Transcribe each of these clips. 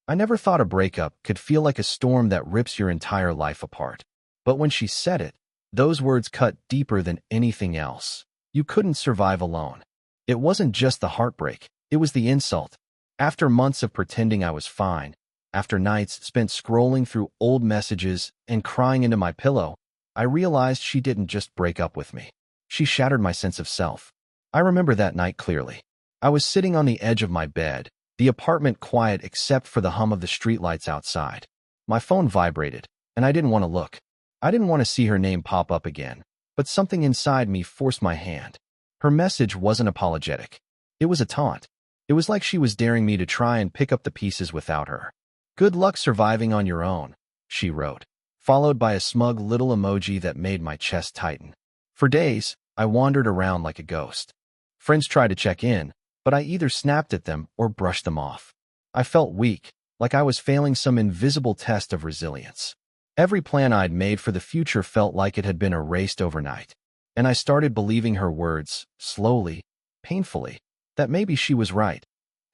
I never thought a breakup could feel like a storm that rips your entire life apart. But when she said it, those words cut deeper than anything else. You couldn't survive alone. It wasn't just the heartbreak, it was the insult. After months of pretending I was fine, after nights spent scrolling through old messages and crying into my pillow, I realized she didn't just break up with me. She shattered my sense of self. I remember that night clearly. I was sitting on the edge of my bed, the apartment quiet except for the hum of the streetlights outside. My phone vibrated, and I didn't want to look. I didn't want to see her name pop up again, but something inside me forced my hand. Her message wasn't apologetic. It was a taunt. It was like she was daring me to try and pick up the pieces without her. "Good luck surviving on your own," she wrote, followed by a smug little emoji that made my chest tighten. For days, I wandered around like a ghost. Friends tried to check in, but I either snapped at them or brushed them off. I felt weak, like I was failing some invisible test of resilience. Every plan I'd made for the future felt like it had been erased overnight. And I started believing her words, slowly, painfully, that maybe she was right,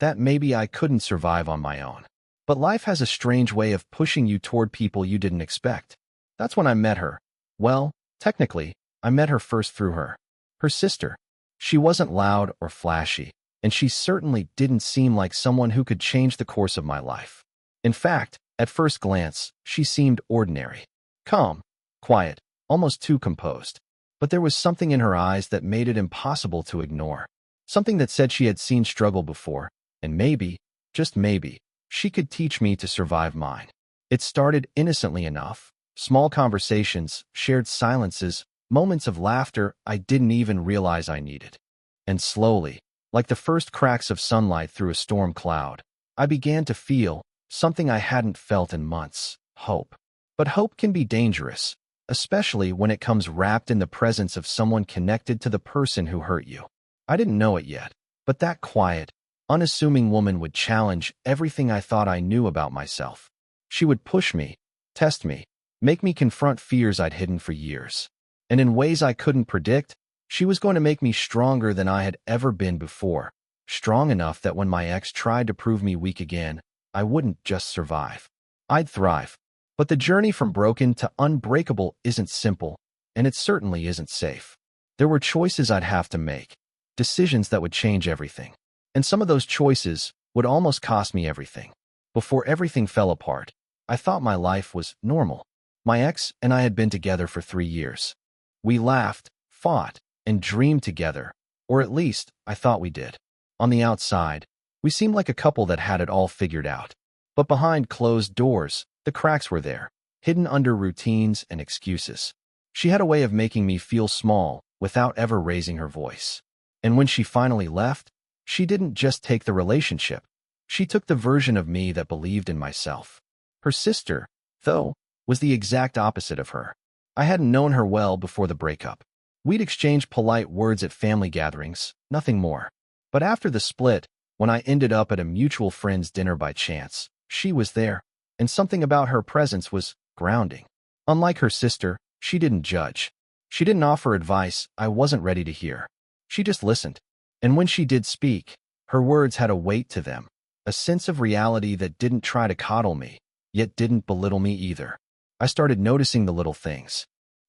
that maybe I couldn't survive on my own. But life has a strange way of pushing you toward people you didn't expect. That's when I met her. Well, technically, I met her first through her. Her sister. She wasn't loud or flashy, and she certainly didn't seem like someone who could change the course of my life. In fact, at first glance, she seemed ordinary. Calm, quiet, almost too composed. But there was something in her eyes that made it impossible to ignore. Something that said she had seen struggle before, and maybe, just maybe, she could teach me to survive mine. It started innocently enough. Small conversations, shared silences, moments of laughter I didn't even realize I needed. And slowly, like the first cracks of sunlight through a storm cloud, I began to feel something I hadn't felt in months: hope. But hope can be dangerous, especially when it comes wrapped in the presence of someone connected to the person who hurt you. I didn't know it yet, but that quiet, unassuming woman would challenge everything I thought I knew about myself. She would push me, test me, make me confront fears I'd hidden for years. And in ways I couldn't predict, she was going to make me stronger than I had ever been before, strong enough that when my ex tried to prove me weak again, I wouldn't just survive. I'd thrive. But the journey from broken to unbreakable isn't simple, and it certainly isn't safe. There were choices I'd have to make, decisions that would change everything. And some of those choices would almost cost me everything. Before everything fell apart, I thought my life was normal. My ex and I had been together for 3 years. We laughed, fought, and dreamed together, or at least I thought we did. On the outside, we seemed like a couple that had it all figured out. But behind closed doors, the cracks were there, hidden under routines and excuses. She had a way of making me feel small without ever raising her voice. And when she finally left, she didn't just take the relationship. She took the version of me that believed in myself. Her sister, though, was the exact opposite of her. I hadn't known her well before the breakup. We'd exchanged polite words at family gatherings, nothing more. But after the split, when I ended up at a mutual friend's dinner by chance, she was there, and something about her presence was grounding. Unlike her sister, she didn't judge. She didn't offer advice I wasn't ready to hear. She just listened. And when she did speak, her words had a weight to them, a sense of reality that didn't try to coddle me, yet didn't belittle me either. I started noticing the little things.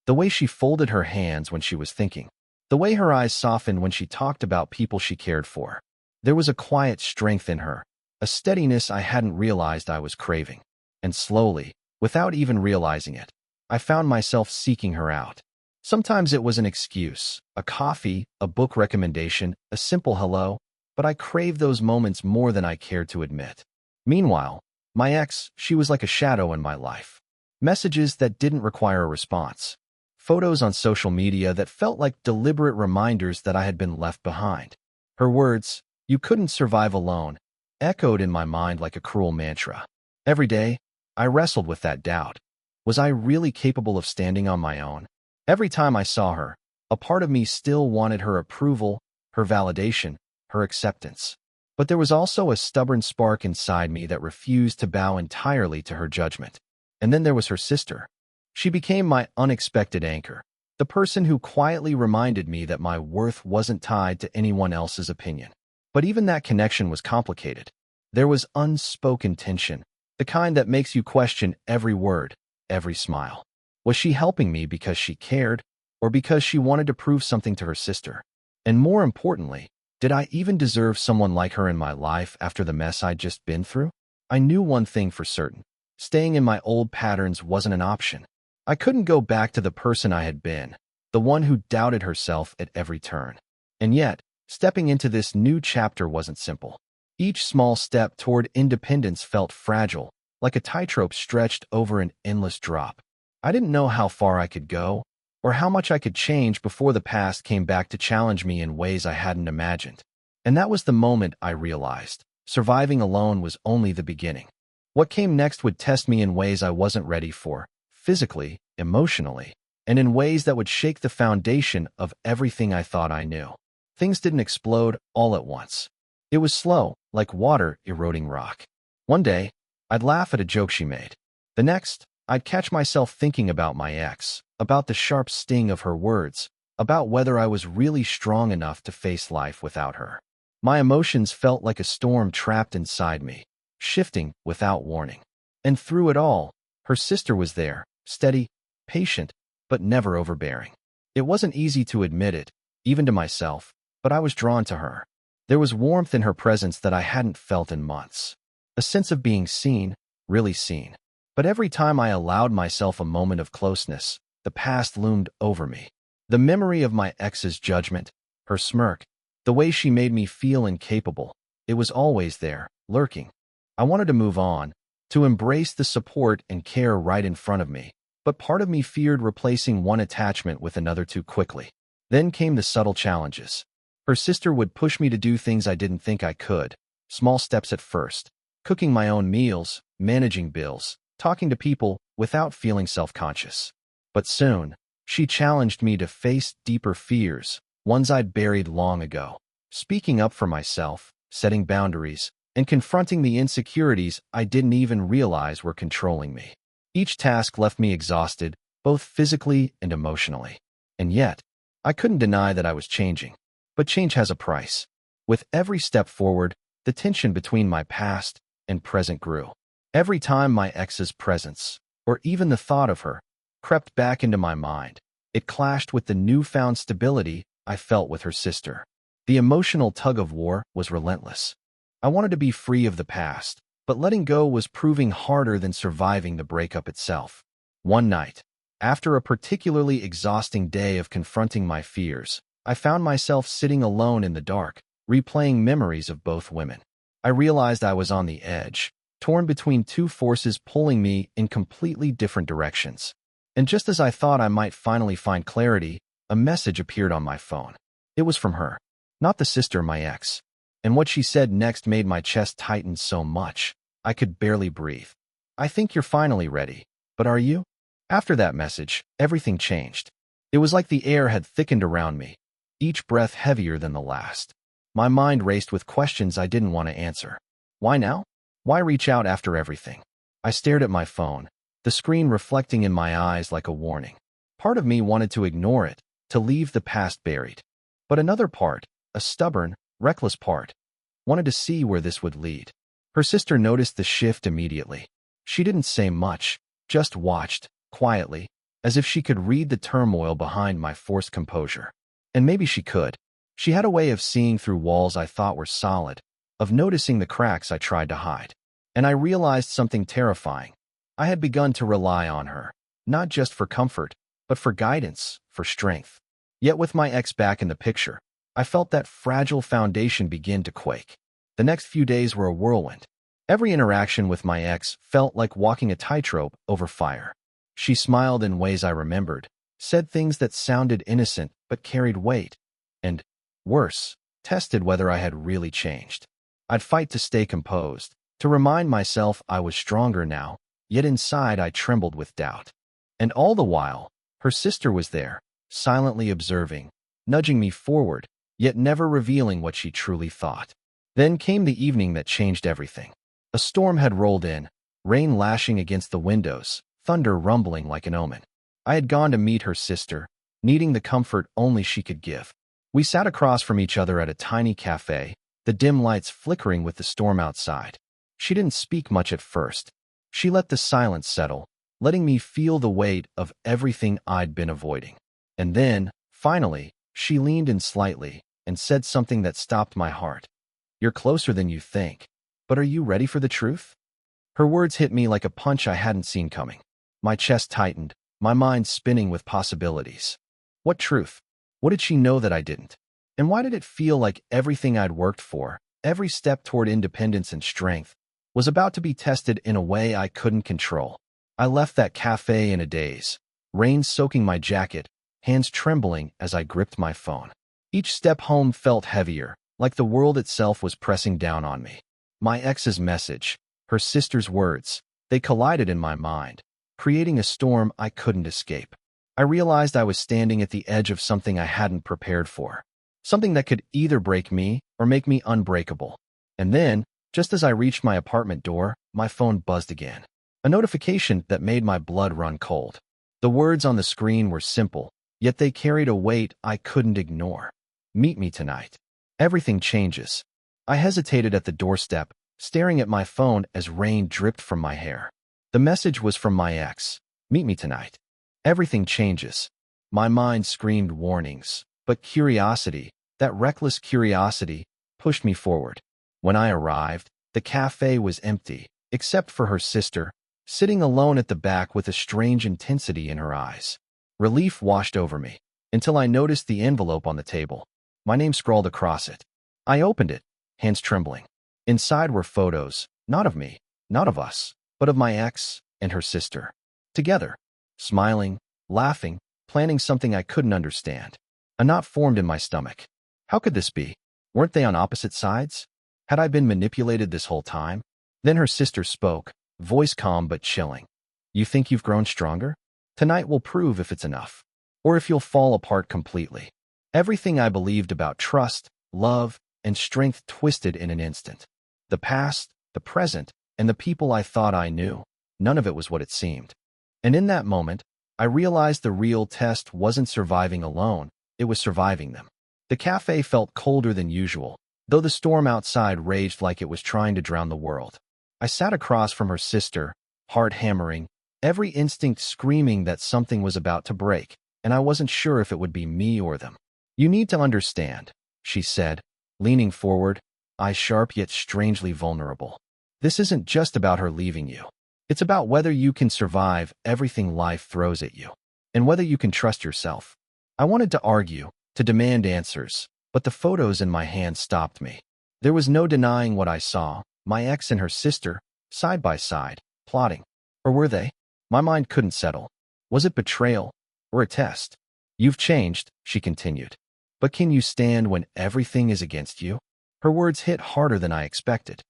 The way she folded her hands when she was thinking. The way her eyes softened when she talked about people she cared for. There was a quiet strength in her, a steadiness I hadn't realized I was craving. And slowly, without even realizing it, I found myself seeking her out. Sometimes it was an excuse, a coffee, a book recommendation, a simple hello, but I craved those moments more than I cared to admit. Meanwhile, my ex, she was like a shadow in my life. Messages that didn't require a response. Photos on social media that felt like deliberate reminders that I had been left behind. Her words, "You couldn't survive alone," echoed in my mind like a cruel mantra. Every day, I wrestled with that doubt. Was I really capable of standing on my own? Every time I saw her, a part of me still wanted her approval, her validation, her acceptance. But there was also a stubborn spark inside me that refused to bow entirely to her judgment. And then there was her sister. She became my unexpected anchor, the person who quietly reminded me that my worth wasn't tied to anyone else's opinion. But even that connection was complicated. There was unspoken tension, the kind that makes you question every word, every smile. Was she helping me because she cared, or because she wanted to prove something to her sister? And more importantly, did I even deserve someone like her in my life after the mess I'd just been through? I knew one thing for certain. Staying in my old patterns wasn't an option. I couldn't go back to the person I had been, the one who doubted herself at every turn. And yet, stepping into this new chapter wasn't simple. Each small step toward independence felt fragile, like a tightrope stretched over an endless drop. I didn't know how far I could go, or how much I could change before the past came back to challenge me in ways I hadn't imagined. And that was the moment I realized surviving alone was only the beginning. What came next would test me in ways I wasn't ready for, physically, emotionally, and in ways that would shake the foundation of everything I thought I knew. Things didn't explode all at once. It was slow, like water eroding rock. One day, I'd laugh at a joke she made. The next, I'd catch myself thinking about my ex, about the sharp sting of her words, about whether I was really strong enough to face life without her. My emotions felt like a storm trapped inside me, shifting without warning. And through it all, her sister was there, steady, patient, but never overbearing. It wasn't easy to admit it, even to myself, but I was drawn to her. There was warmth in her presence that I hadn't felt in months. A sense of being seen, really seen. But every time I allowed myself a moment of closeness, the past loomed over me. The memory of my ex's judgment, her smirk, the way she made me feel incapable, it was always there, lurking. I wanted to move on, to embrace the support and care right in front of me, but part of me feared replacing one attachment with another too quickly. Then came the subtle challenges. Her sister would push me to do things I didn't think I could, small steps at first, cooking my own meals, managing bills, talking to people without feeling self-conscious. But soon, she challenged me to face deeper fears, ones I'd buried long ago, speaking up for myself, setting boundaries, and confronting the insecurities I didn't even realize were controlling me. Each task left me exhausted, both physically and emotionally. And yet, I couldn't deny that I was changing. But change has a price. With every step forward, the tension between my past and present grew. Every time my ex's presence, or even the thought of her, crept back into my mind, it clashed with the newfound stability I felt with her sister. The emotional tug-of-war was relentless. I wanted to be free of the past, but letting go was proving harder than surviving the breakup itself. One night, after a particularly exhausting day of confronting my fears, I found myself sitting alone in the dark, replaying memories of both women. I realized I was on the edge, torn between two forces pulling me in completely different directions. And just as I thought I might finally find clarity, a message appeared on my phone. It was from her, not the sister, my ex. And what she said next made my chest tighten so much, I could barely breathe. "I think you're finally ready, but are you?" After that message, everything changed. It was like the air had thickened around me, each breath heavier than the last. My mind raced with questions I didn't want to answer. Why now? Why reach out after everything? I stared at my phone, the screen reflecting in my eyes like a warning. Part of me wanted to ignore it, to leave the past buried. But another part, a stubborn, reckless part, wanted to see where this would lead. Her sister noticed the shift immediately. She didn't say much, just watched, quietly, as if she could read the turmoil behind my forced composure. And maybe she could. She had a way of seeing through walls I thought were solid, of noticing the cracks I tried to hide. And I realized something terrifying. I had begun to rely on her, not just for comfort, but for guidance, for strength. Yet with my ex back in the picture, I felt that fragile foundation begin to quake. The next few days were a whirlwind. Every interaction with my ex felt like walking a tightrope over fire. She smiled in ways I remembered, said things that sounded innocent but carried weight, and, worse, tested whether I had really changed. I'd fight to stay composed, to remind myself I was stronger now, yet inside I trembled with doubt. And all the while, her sister was there, silently observing, nudging me forward, yet never revealing what she truly thought. Then came the evening that changed everything. A storm had rolled in, rain lashing against the windows, thunder rumbling like an omen. I had gone to meet her sister, needing the comfort only she could give. We sat across from each other at a tiny cafe, the dim lights flickering with the storm outside. She didn't speak much at first, She let the silence settle, letting me feel the weight of everything I'd been avoiding. And then, finally, she leaned in slightly and said something that stopped my heart. "You're closer than you think. But are you ready for the truth?" Her words hit me like a punch I hadn't seen coming. My chest tightened, my mind spinning with possibilities. What truth? What did she know that I didn't? And why did it feel like everything I'd worked for, every step toward independence and strength, was about to be tested in a way I couldn't control? I left that cafe in a daze, rain soaking my jacket, hands trembling as I gripped my phone. Each step home felt heavier, like the world itself was pressing down on me. My ex's message, her sister's words, they collided in my mind, creating a storm I couldn't escape. I realized I was standing at the edge of something I hadn't prepared for, something that could either break me or make me unbreakable. And then, just as I reached my apartment door, my phone buzzed again. A notification that made my blood run cold. The words on the screen were simple, yet they carried a weight I couldn't ignore. "Meet me tonight. Everything changes." I hesitated at the doorstep, staring at my phone as rain dripped from my hair. The message was from my ex. "Meet me tonight. Everything changes." My mind screamed warnings, but curiosity, that reckless curiosity, pushed me forward. When I arrived, the cafe was empty, except for her sister, sitting alone at the back with a strange intensity in her eyes. Relief washed over me, until I noticed the envelope on the table. My name scrawled across it. I opened it, hands trembling. Inside were photos, not of me, not of us, but of my ex and her sister. Together, smiling, laughing, planning something I couldn't understand. A knot formed in my stomach. How could this be? Weren't they on opposite sides? Had I been manipulated this whole time? Then her sister spoke, voice calm but chilling. "You think you've grown stronger? Tonight will prove if it's enough, or if you'll fall apart completely." Everything I believed about trust, love, and strength twisted in an instant. The past, the present, and the people I thought I knew, none of it was what it seemed. And in that moment, I realized the real test wasn't surviving alone, it was surviving them. The cafe felt colder than usual, though the storm outside raged like it was trying to drown the world. I sat across from her sister, heart hammering, every instinct screaming that something was about to break, and I wasn't sure if it would be me or them. "You need to understand," she said, leaning forward, eyes sharp yet strangely vulnerable. "This isn't just about her leaving you. It's about whether you can survive everything life throws at you, and whether you can trust yourself." I wanted to argue, to demand answers, but the photos in my hand stopped me. There was no denying what I saw, my ex and her sister, side by side, plotting. Or were they? My mind couldn't settle. Was it betrayal, or a test? "You've changed," she continued. "But can you stand when everything is against you?" Her words hit harder than I expected.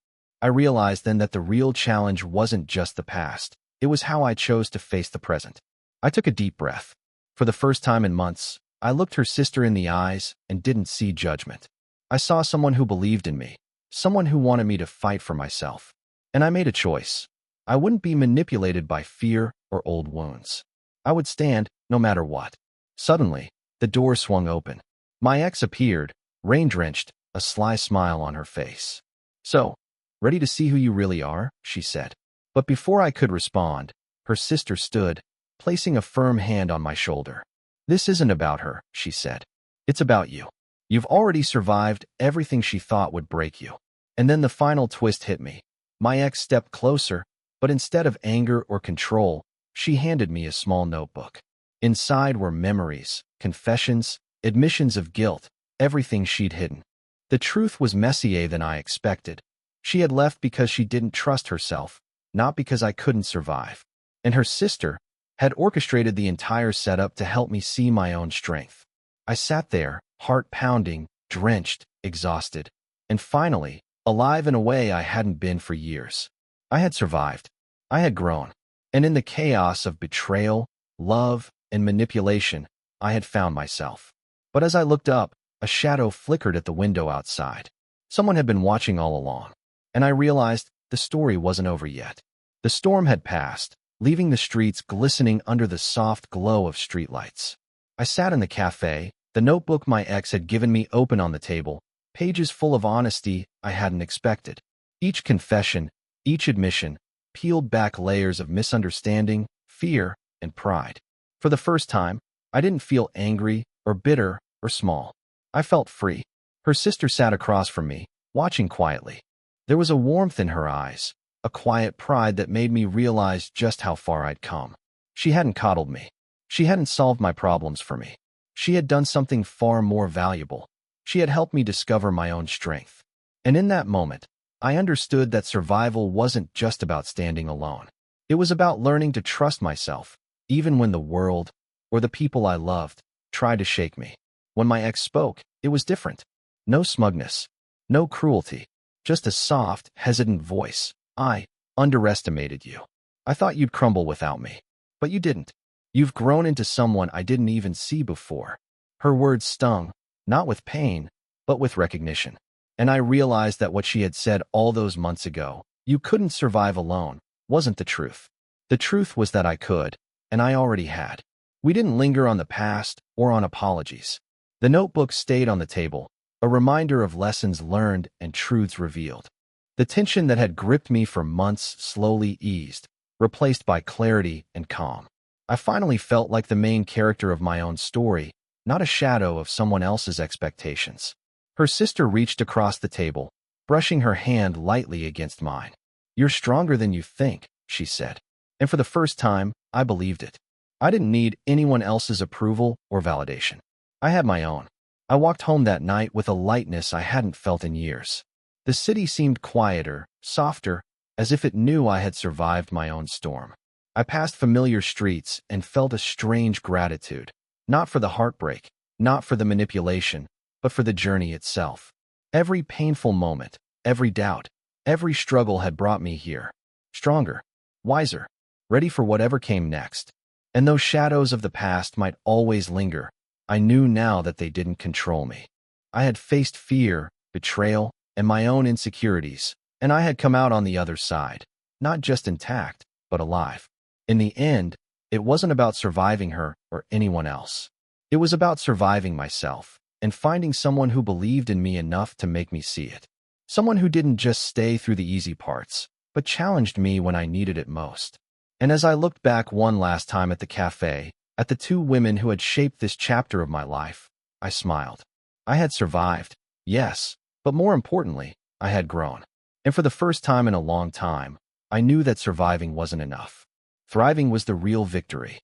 I realized then that the real challenge wasn't just the past. It was how I chose to face the present. I took a deep breath. For the first time in months, I looked her sister in the eyes and didn't see judgment. I saw someone who believed in me, someone who wanted me to fight for myself. And I made a choice. I wouldn't be manipulated by fear or old wounds. I would stand no matter what. Suddenly, the door swung open. My ex appeared, rain-drenched, a sly smile on her face. "So, ready to see who you really are?" she said. But before I could respond, her sister stood, placing a firm hand on my shoulder. "This isn't about her," she said. "It's about you. You've already survived everything she thought would break you." And then the final twist hit me. My ex stepped closer, but instead of anger or control, she handed me a small notebook. Inside were memories, confessions, admissions of guilt, everything she'd hidden. The truth was messier than I expected. She had left because she didn't trust herself, not because I couldn't survive. And her sister had orchestrated the entire setup to help me see my own strength. I sat there, heart pounding, drenched, exhausted, and finally, alive in a way I hadn't been for years. I had survived. I had grown. And in the chaos of betrayal, love, and manipulation, I had found myself. But as I looked up, a shadow flickered at the window outside. Someone had been watching all along. And I realized the story wasn't over yet. The storm had passed, leaving the streets glistening under the soft glow of streetlights. I sat in the cafe, the notebook my ex had given me open on the table, pages full of honesty I hadn't expected. Each confession, each admission, peeled back layers of misunderstanding, fear, and pride. For the first time, I didn't feel angry or bitter or small. I felt free. Her sister sat across from me, watching quietly. There was a warmth in her eyes, a quiet pride that made me realize just how far I'd come. She hadn't coddled me. She hadn't solved my problems for me. She had done something far more valuable. She had helped me discover my own strength. And in that moment, I understood that survival wasn't just about standing alone. It was about learning to trust myself, even when the world, or the people I loved, tried to shake me. When my ex spoke, it was different. No smugness, no cruelty, just a soft, hesitant voice. I underestimated you. I thought you'd crumble without me. But you didn't. You've grown into someone I didn't even see before. Her words stung, not with pain, but with recognition. And I realized that what she had said all those months ago, you couldn't survive alone, wasn't the truth. The truth was that I could, and I already had. We didn't linger on the past or on apologies. The notebook stayed on the table, a reminder of lessons learned and truths revealed. The tension that had gripped me for months slowly eased, replaced by clarity and calm. I finally felt like the main character of my own story, not a shadow of someone else's expectations. Her sister reached across the table, brushing her hand lightly against mine. "You're stronger than you think," she said. And for the first time, I believed it. I didn't need anyone else's approval or validation. I had my own. I walked home that night with a lightness I hadn't felt in years. The city seemed quieter, softer, as if it knew I had survived my own storm. I passed familiar streets and felt a strange gratitude, not for the heartbreak, not for the manipulation, but for the journey itself. Every painful moment, every doubt, every struggle had brought me here, stronger, wiser, ready for whatever came next. And though shadows of the past might always linger, I knew now that they didn't control me. I had faced fear, betrayal, and my own insecurities, and I had come out on the other side, not just intact, but alive. In the end, it wasn't about surviving her or anyone else. It was about surviving myself and finding someone who believed in me enough to make me see it. Someone who didn't just stay through the easy parts, but challenged me when I needed it most. And as I looked back one last time at the cafe, at the two women who had shaped this chapter of my life, I smiled. I had survived, yes, but more importantly, I had grown. And for the first time in a long time, I knew that surviving wasn't enough. Thriving was the real victory.